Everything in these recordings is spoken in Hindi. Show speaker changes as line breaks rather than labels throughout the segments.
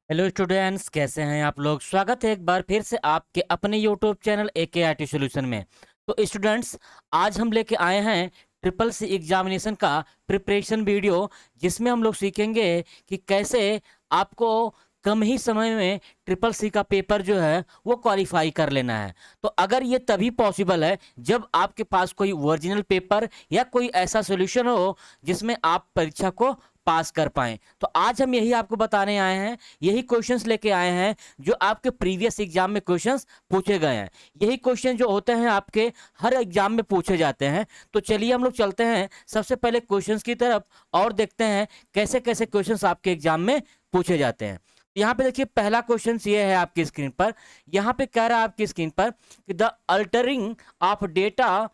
हेलो स्टूडेंट्स, कैसे हैं आप लोग। स्वागत है एक बार फिर से आपके अपने यूट्यूब चैनल AKIT सॉल्यूशन में। तो स्टूडेंट्स, आज हम लेके आए हैं ट्रिपल सी एग्जामिनेशन का प्रिपरेशन वीडियो, जिसमें हम लोग सीखेंगे कि कैसे आपको कम ही समय में ट्रिपल सी का पेपर जो है वो क्वालिफाई कर लेना है। तो अगर ये तभी पॉसिबल है जब आपके पास कोई ओरिजिनल पेपर या कोई ऐसा सॉल्यूशन हो जिसमें आप परीक्षा को पास कर पाएं। तो आज हम यही आपको बताने आए हैं, यही क्वेश्चंस लेके आए हैं जो आपके प्रीवियस एग्जाम में क्वेश्चंस पूछे गए हैं। यही क्वेश्चन जो होते हैं आपके हर एग्जाम में पूछे जाते हैं। तो चलिए हम लोग चलते हैं सबसे पहले क्वेश्चंस की तरफ और देखते हैं कैसे कैसे क्वेश्चंस आपके एग्जाम में पूछे जाते हैं। यहाँ पे देखिए, पहला क्वेश्चन ये है आपकी स्क्रीन पर। यहाँ पे कह रहा है आपकी स्क्रीन पर कि the altering of data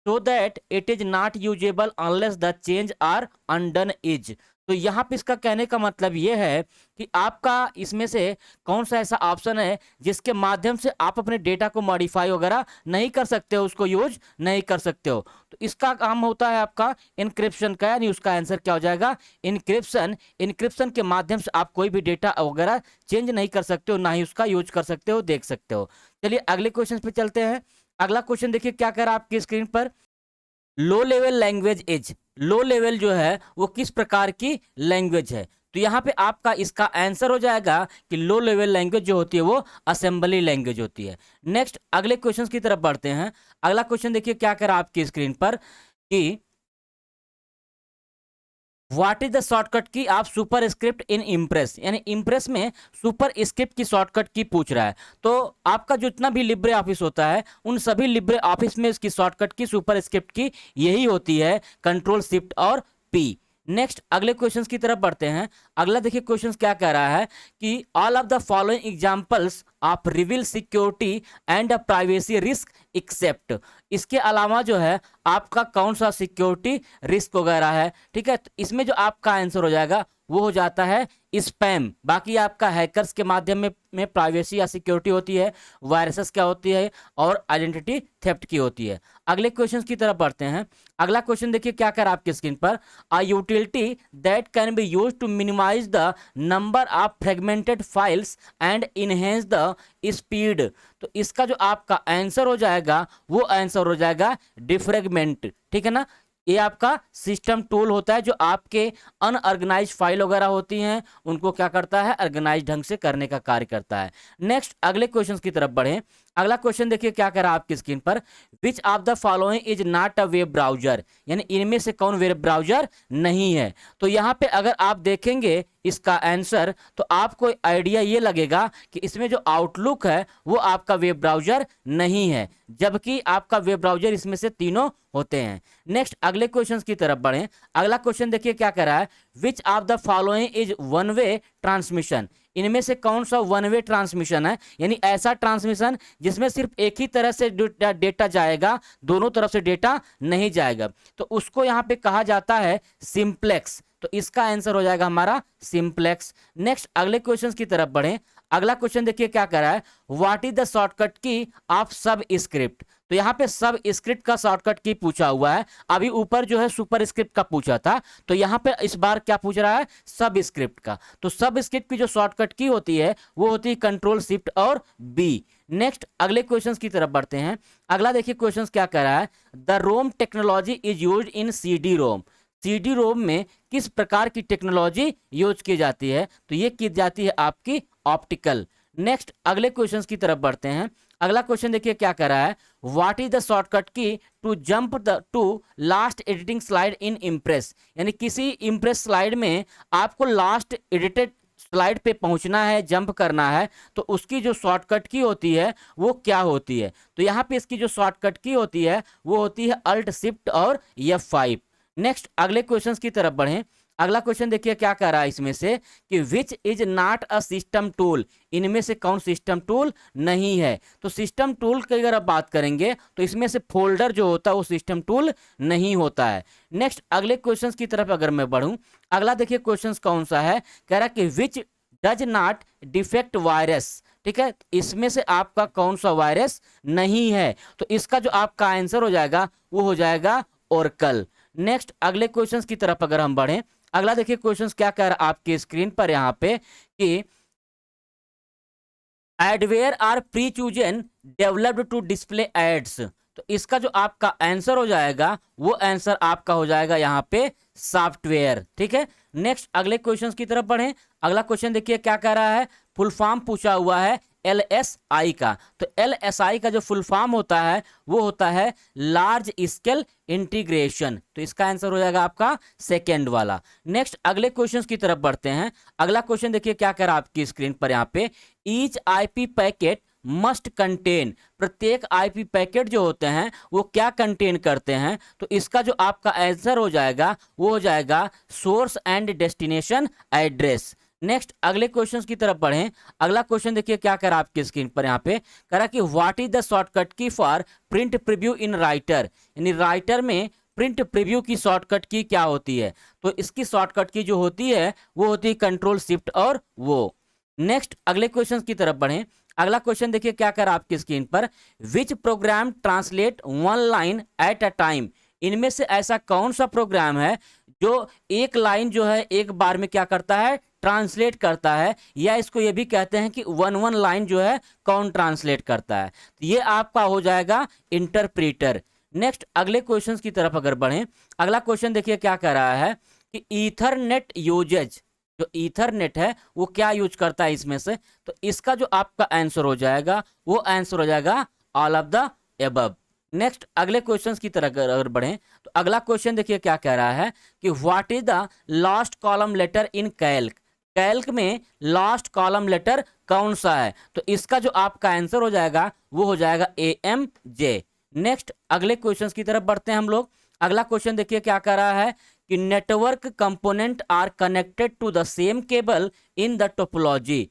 so that it is not usable unless the change are undone is। तो यहाँ पे इसका कहने का मतलब ये है कि आपका इसमें से कौन सा ऐसा ऑप्शन है जिसके माध्यम से आप अपने डेटा को मॉडिफाई वगैरह नहीं कर सकते हो, उसको यूज नहीं कर सकते हो। तो इसका काम होता है आपका इनक्रिप्शन का, यानी उसका आंसर क्या हो जाएगा, इनक्रिप्शन। इनक्रिप्शन के माध्यम से आप कोई भी डेटा वगैरह चेंज नहीं कर सकते हो, ना ही उसका यूज कर सकते हो, देख सकते हो। चलिए अगले क्वेश्चन पे चलते हैं। अगला क्वेश्चन देखिए क्या कह रहा है आपकी स्क्रीन पर। Low level language is, low level जो है वो किस प्रकार की लैंग्वेज है। तो यहाँ पे आपका इसका आंसर हो जाएगा कि लो लेवल लैंग्वेज जो होती है वो असेंबली लैंग्वेज होती है। नेक्स्ट अगले क्वेश्चन की तरफ बढ़ते हैं। अगला क्वेश्चन देखिए क्या कह रहा है आपकी स्क्रीन पर कि व्हाट इज द शॉर्टकट की आप सुपर स्क्रिप्ट इन इम्प्रेस, यानी इम्प्रेस में सुपर स्क्रिप्ट की शॉर्टकट की पूछ रहा है। तो आपका जितना भी लिब्रे ऑफिस होता है उन सभी लिब्रे ऑफिस में इसकी शॉर्टकट की सुपर स्क्रिप्ट की यही होती है, कंट्रोल शिफ्ट और पी। नेक्स्ट अगले क्वेश्चंस की तरफ बढ़ते हैं। अगला देखिए क्वेश्चंस क्या कह रहा है कि all of the following examples of reveal security and privacy risk except. इसके अलावा जो है आपका कौन सा सिक्योरिटी रिस्क वगैरह है, ठीक है। तो इसमें जो आपका आंसर हो जाएगा वो हो जाता है स्पैम। बाकी आपका हैकर्स के माध्यम में प्राइवेसी या सिक्योरिटी होती है, वायरसेस क्या होती है और आइडेंटिटी थेफ्ट की होती है। अगले क्वेश्चन की तरफ बढ़ते हैं। अगला क्वेश्चन देखिए क्या कर आपकी स्क्रीन पर। A utility that can be use to minimise the number of fragmented files and enhance the speed. तो इसका जो आपका आंसर हो जाएगा वो आंसर हो जाएगा डिफ्रेगमेंट, ठीक है ना। ये आपका सिस्टम टूल होता है जो आपके अनऑर्गेनाइज फाइल वगैरह होती हैं उनको क्या करता है, ऑर्गेनाइज ढंग से करने का कार्य करता है। नेक्स्ट अगले क्वेश्चन की तरफ बढ़े। अगला क्वेश्चन देखिए क्या कर रहा है आपकी स्क्रीन पर। Which of the following is not a web browser, यानी इनमें से कौन वेब ब्राउजर नहीं है। तो यहाँ पे अगर आप देखेंगे इसका आंसर तो आपको आइडिया ये लगेगा कि इसमें जो आउटलुक है वो आपका वेब ब्राउजर नहीं है, जबकि आपका वेब ब्राउजर इसमें से तीनों होते हैं। नेक्स्ट अगले क्वेश्चन की तरफ बढ़ें। अगला क्वेश्चन देखिए क्या कर रहा है। Which of the following is one way transmission, इनमें से कौन सा वन वे ट्रांसमिशन है, यानी ऐसा ट्रांसमिशन जिसमें सिर्फ एक ही तरह से डेटा जाएगा, दोनों तरफ से डेटा नहीं जाएगा, तो उसको यहाँ पे कहा जाता है सिंप्लेक्स। तो इसका आंसर हो जाएगा हमारा सिंप्लेक्स। नेक्स्ट अगले क्वेश्चन की तरफ बढ़ें। अगला क्वेश्चन देखिए क्या कर रहा है। व्हाट इज द शॉर्टकट की ऑफ सब स्क्रिप्ट। तो यहाँ पे सब स्क्रिप्ट का शॉर्टकट की पूछा हुआ है। अभी ऊपर जो है सुपर स्क्रिप्ट का पूछा था, तो यहाँ पे इस बार क्या पूछ रहा है, सब स्क्रिप्ट का। तो सब स्क्रिप्ट की जो शॉर्टकट की होती है वो होती है कंट्रोल शिफ्ट और बी। नेक्स्ट अगले क्वेश्चंस की तरफ बढ़ते हैं। अगला देखिए क्वेश्चंस क्या कर रहा है। The ROM technology is used in CD ROM, CD ROM में किस प्रकार की टेक्नोलॉजी यूज की जाती है। तो ये की जाती है आपकी ऑप्टिकल। नेक्स्ट अगले क्वेश्चंस की तरफ बढ़ते हैं। अगला क्वेश्चन देखिए क्या कर रहा है। What is the shortcut key to jump the to last editing slide in Impress, यानी किसी इम्प्रेस स्लाइड में आपको लास्ट एडिटेड स्लाइड पे पहुंचना है, जंप करना है, तो उसकी जो शॉर्टकट की होती है वो क्या होती है। तो यहाँ पे इसकी जो शॉर्टकट की होती है वो होती है अल्ट शिफ्ट और F5। नेक्स्ट अगले क्वेश्चंस की तरफ बढ़ें। अगला क्वेश्चन देखिए क्या कह रहा है इसमें से कि which is not a system tool, इनमें से कौन सिस्टम टूल नहीं है। तो सिस्टम टूल की अगर आप बात करेंगे तो इसमें से फोल्डर जो होता है वो सिस्टम टूल नहीं होता है। नेक्स्ट अगले क्वेश्चंस की तरफ अगर मैं बढ़ूं, अगला देखिए क्वेश्चंस कौन सा है। कह रहा है कि which does not defect virus, ठीक है। इसमें से आपका कौन सा वायरस नहीं है। तो इसका जो आपका आंसर हो जाएगा वो हो जाएगा ओरेकल। नेक्स्ट अगले क्वेश्चंस की तरफ अगर हम बढ़ें। अगला देखिए क्वेश्चंस क्या कह रहा है आपकी स्क्रीन पर यहाँ पे कि adware are pre chosen developed to display ads. तो इसका जो आपका आंसर हो जाएगा वो आंसर आपका हो जाएगा यहाँ पे सॉफ्टवेयर। ठीक है, नेक्स्ट अगले क्वेश्चंस की तरफ बढ़ें। अगला क्वेश्चन देखिए क्या कह रहा है, फुल फॉर्म पूछा हुआ है LSI का। तो LSI का जो फुल फॉर्म होता है वो होता है लार्ज स्केल इंटीग्रेशन। तो इसका आंसर हो जाएगा आपका सेकेंड वाला। नेक्स्ट अगले क्वेश्चंस की तरफ बढ़ते हैं। अगला क्वेश्चन देखिए क्या कह रहा है आपकी स्क्रीन पर यहाँ पे, each IP packet must contain. प्रत्येक IP पैकेट जो होते हैं वो क्या कंटेन करते हैं। तो इसका जो आपका आंसर हो जाएगा वो हो जाएगा source and destination address. Next अगले क्वेश्चंस की तरफ बढ़ें। अगला क्वेश्चन देखिए क्या कर रहा है आपकी स्क्रीन पर यहाँ पे, कह रहा कि what is the shortcut key for print preview in writer. यानी राइटर में प्रिंट प्रीव्यू की शॉर्टकट की क्या होती है। तो इसकी शॉर्टकट की जो होती है वो होती है कंट्रोल शिफ्ट और वो। नेक्स्ट अगले क्वेश्चन की तरफ बढ़ें। अगला क्वेश्चन देखिए क्या कर रहा है आपकी स्क्रीन पर, विच programme translate one line at a time. इनमें से ऐसा कौन सा प्रोग्राम है जो एक लाइन जो है एक बार में क्या करता है, ट्रांसलेट करता है, या इसको ये भी कहते हैं कि वन वन लाइन जो है कौन ट्रांसलेट करता है। तो ये आपका हो जाएगा इंटरप्रीटर। नेक्स्ट अगले क्वेश्चन की तरफ अगर बढ़ें। अगला क्वेश्चन देखिए क्या कह रहा है कि ईथरनेट यूजेज, जो ईथरनेट है वो क्या यूज करता है इसमें से। तो इसका जो आपका आंसर हो जाएगा वो आंसर हो जाएगा all of the above. Next अगले क्वेश्चंस की तरफ अगर बढ़ें तो अगला क्वेश्चन देखिए क्या कह रहा है कि what is the last column letter in Calc. Calc में लास्ट कॉलम लेटर कौन सा है। तो इसका जो आपका आंसर हो जाएगा वो हो जाएगा AMJ। नेक्स्ट अगले क्वेश्चंस की तरफ बढ़ते हैं हम लोग। अगला क्वेश्चन देखिए क्या कह रहा है कि network component are connected to the same cable in the topology.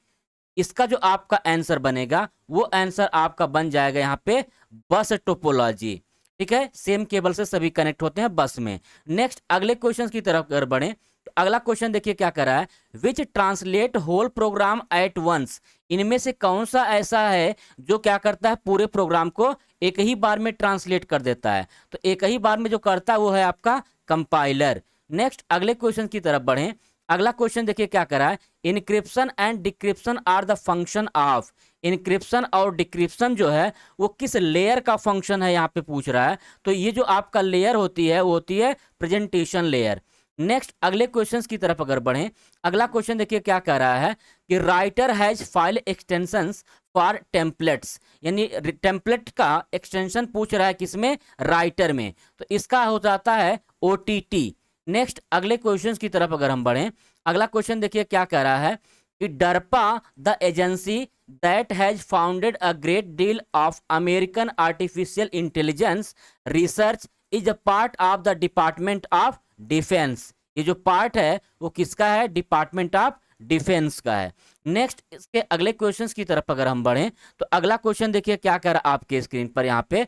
इसका जो आपका आंसर बनेगा वो आंसर आपका बन जाएगा यहाँ पे बस टोपोलॉजी। ठीक है, सेम केबल से सभी कनेक्ट होते हैं बस में। नेक्स्ट अगले क्वेश्चन की तरफ अगर बढ़ें तो अगला क्वेश्चन देखिए क्या कर रहा है, which translate whole program at once. इनमें से कौन सा ऐसा है जो क्या करता है, पूरे प्रोग्राम को एक ही बार में ट्रांसलेट कर देता है। तो एक ही बार में जो करता है वो है आपका कंपाइलर। नेक्स्ट अगले क्वेश्चन की तरफ बढ़ें। अगला क्वेश्चन देखिए क्या कर रहा है, encryption and decryption are the function of. Encryption और डिक्रिप्शन जो है वो किस लेयर का फंक्शन है यहाँ पे पूछ रहा है। तो ये जो आपका लेयर होती है वो होती है प्रेजेंटेशन लेयर। नेक्स्ट अगले क्वेश्चंस की तरफ अगर बढ़ें। अगला क्वेश्चन देखिए क्या कह रहा है कि writer has file extensions for templates. यानी टेम्पलेट का एक्सटेंशन पूछ रहा है किसमें, राइटर में। तो इसका हो जाता है OTT। नेक्स्ट अगले क्वेश्चंस की तरफ अगर हम बढ़ें। अगला क्वेश्चन देखिए क्या कह रहा है कि DARPA the agency that has founded a great deal of American artificial intelligence research is a part of the department of defence. ये जो पार्ट है वो किसका है, डिपार्टमेंट ऑफ डिफेंस का है। नेक्स्ट इसके अगले क्वेश्चंस की तरफ अगर हम बढ़ें तो अगला क्वेश्चन देखिए क्या कर रहा है आपके स्क्रीन पर, यहाँ पे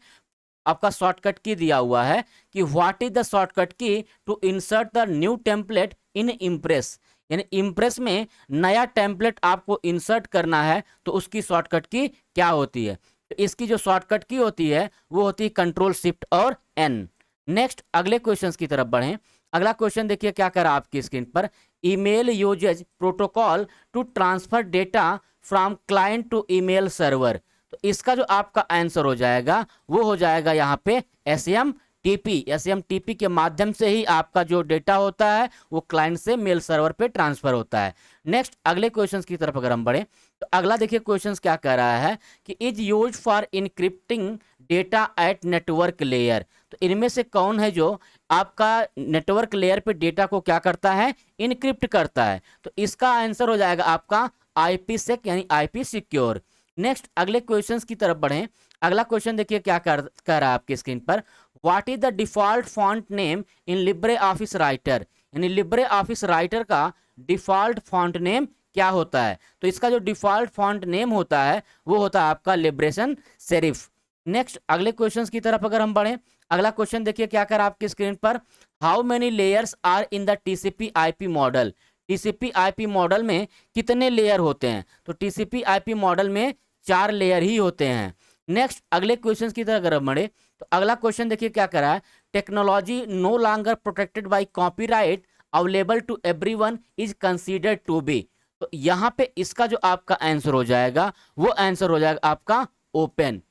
आपका शॉर्टकट की दिया हुआ है कि what is the shortcut key to insert the new template in Impress. यानी इम्प्रेस में नया टेम्पलेट आपको इंसर्ट करना है तो उसकी शॉर्टकट की क्या होती है। तो इसकी जो शॉर्टकट की होती है वो होती है कंट्रोल शिफ्ट और N। नेक्स्ट अगले क्वेश्चंस की तरफ बढ़ें। अगला क्वेश्चन देखिए क्या कर रहा है आपकी स्क्रीन पर, email uses protocol to transfer data from client to email server. तो इसका जो आपका आंसर हो जाएगा वो हो जाएगा यहाँ पे SMTP। SMTP के माध्यम से ही आपका जो डेटा होता है वो क्लाइंट से मेल सर्वर पे ट्रांसफर होता है। नेक्स्ट अगले क्वेश्चंस की तरफ अगर हम बढ़ें तो अगला देखिए क्वेश्चंस क्या कह रहा है कि is use for encrypting data eight network layer. तो इनमें से कौन है जो आपका नेटवर्क लेयर पे डेटा को क्या करता है, इनक्रिप्ट करता है। तो इसका आंसर हो जाएगा आपका IPsec यानी IP सिक्योर। नेक्स्ट अगले क्वेश्चंस की तरफ बढ़ें। अगला क्वेश्चन देखिए क्या कर रहा है आपकी स्क्रीन पर, what is the default font name in Libre office writer. यानी लिब्रे ऑफिस राइटर का डिफॉल्ट फॉन्ट नेम क्या होता है। तो इसका जो डिफॉल्ट फॉन्ट नेम होता है वो होता है आपका लिब्रेशन सेरिफ। नेक्स्ट अगले क्वेश्चंस की तरफ अगर हम बढ़ें। अगला क्वेश्चन देखिए क्या कर आपकी स्क्रीन पर, how many layers are in the TCP/IP model. TCP/IP model में कितने लेयर होते हैं। तो TCP/IP मॉडल में 4 लेयर ही होते हैं। नेक्स्ट अगले क्वेश्चन की तरफ अगर बढ़े तो अगला क्वेश्चन देखिए क्या कर रहा है, technology no longer protected by copyright available to everyone is considered to be. तो यहाँ पे इसका जो आपका आंसर हो जाएगा वो आंसर हो जाएगा आपका ओपन।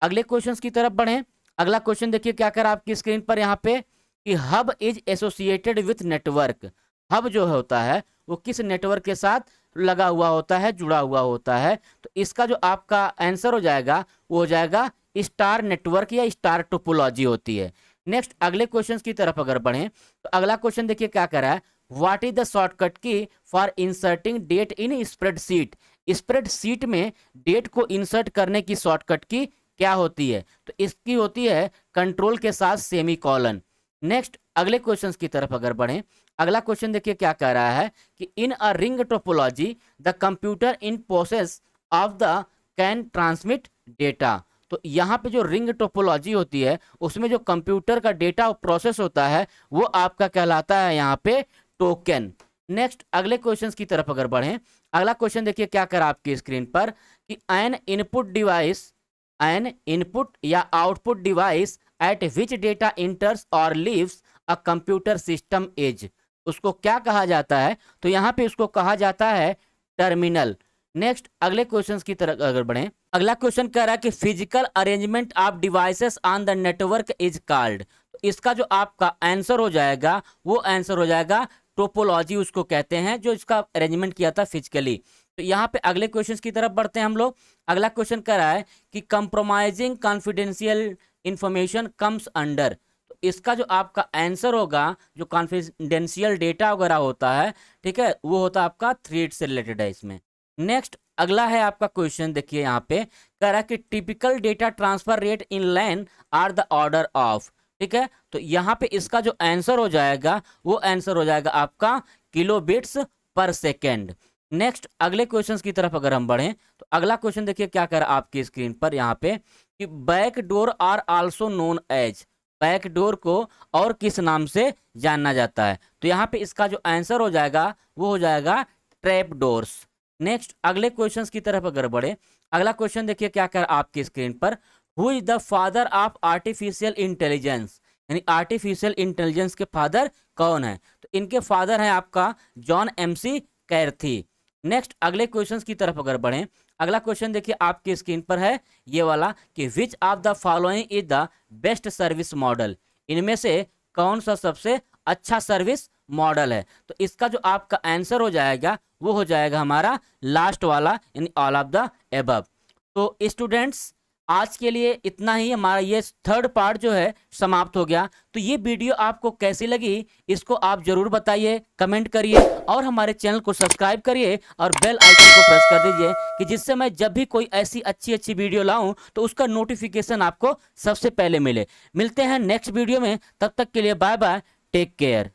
अगले क्वेश्चंस की तरफ बढ़ें। अगला क्वेश्चन देखिए क्या कर आपकी स्क्रीन पर यहाँ पे कि hub is associated with network. Hub जो होता है वो किस नेटवर्क के साथ लगा हुआ होता है, जुड़ा हुआ होता है। तो इसका जो आपका आंसर हो जाएगा वो हो जाएगा स्टार नेटवर्क या स्टार टोपोलॉजी होती है। नेक्स्ट अगले क्वेश्चन की तरफ अगर बढ़ें तो अगला क्वेश्चन देखिए क्या कर रहा है, what is the shortcut key for inserting date in spreadsheet. Spreadsheet में डेट को इंसर्ट करने की शॉर्टकट की क्या होती है, तो इसकी होती है कंट्रोल के साथ सेमी कॉलन। नेक्स्ट अगले क्वेश्चन की तरफ अगर बढ़ें, अगला क्वेश्चन देखिए क्या कह रहा है कि in a ring topology the computer in process of the can transmit data. तो यहाँ पे जो रिंग टोपोलॉजी होती है उसमें जो कंप्यूटर का डेटा प्रोसेस होता है वो आपका कहलाता है यहाँ पे टोकन। नेक्स्ट अगले क्वेश्चन की तरफ अगर बढ़ें, अगला क्वेश्चन देखिए क्या कर आपकी स्क्रीन पर कि एन इनपुट या output device at which data enters और leaves a computer system as, उसको क्या कहा जाता है, तो यहाँ पे उसको कहा जाता है टर्मिनल। नेक्स्ट अगले क्वेश्चन की तरफ अगर बढ़ें, अगला क्वेश्चन कह रहा है कि physical arrangement of devices on the network is called. तो इसका जो आपका आंसर हो जाएगा वो आंसर हो जाएगा टोपोलॉजी उसको कहते हैं, जो इसका अरेंजमेंट किया था फिजिकली। तो यहाँ पे अगले क्वेश्चन की तरफ बढ़ते हैं हम लोग। अगला क्वेश्चन कह रहा है कि compromising confidential information comes under. तो इसका जो आपका आंसर होगा, जो कॉन्फिडेंशियल डेटा वगैरह होता है, ठीक है, वो होता है आपका थ्रेड से रिलेटेड है इसमें। नेक्स्ट अगला है आपका क्वेश्चन देखिए यहाँ पे कह रहा है कि typical data transfer rate in LAN are the order of. ठीक है, तो यहाँ पे इसका जो आंसर हो जाएगा वो आंसर हो जाएगा आपका किलोबिट्स पर सेकेंड। नेक्स्ट अगले क्वेश्चन की तरफ अगर हम बढ़ें तो अगला क्वेश्चन देखिए क्या कर आपकी स्क्रीन पर यहाँ पे कि back door are also known as. Back door को और किस नाम से जानना जाता है, तो यहाँ पे इसका जो आंसर हो जाएगा वो हो जाएगा ट्रैप डोर्स। नेक्स्ट अगले क्वेश्चन की तरफ अगर बढ़े, अगला क्वेश्चन देखिए क्या कर आपकी स्क्रीन पर, who is the father of artificial intelligence. यानी आर्टिफिशियल इंटेलिजेंस के फादर कौन है, तो इनके फादर हैं आपका जॉन एमसी कैर्थी। नेक्स्ट अगले क्वेश्चन की तरफ अगर बढ़ें, अगला क्वेश्चन देखिए आपकी स्क्रीन पर है ये वाला कि which of the following is the best service model. इनमें से कौन सा सबसे अच्छा सर्विस मॉडल है, तो इसका जो आपका आंसर हो जाएगा वो हो जाएगा हमारा लास्ट वाला in all of the above. तो स्टूडेंट्स आज के लिए इतना ही, हमारा ये थर्ड पार्ट जो है समाप्त हो गया। तो ये वीडियो आपको कैसी लगी इसको आप जरूर बताइए, कमेंट करिए और हमारे चैनल को सब्सक्राइब करिए और बेल आइकन को प्रेस कर दीजिए कि जिससे मैं जब भी कोई ऐसी अच्छी अच्छी वीडियो लाऊं तो उसका नोटिफिकेशन आपको सबसे पहले मिले। मिलते हैं नेक्स्ट वीडियो में, तब तक के लिए बाय बाय, टेक केयर।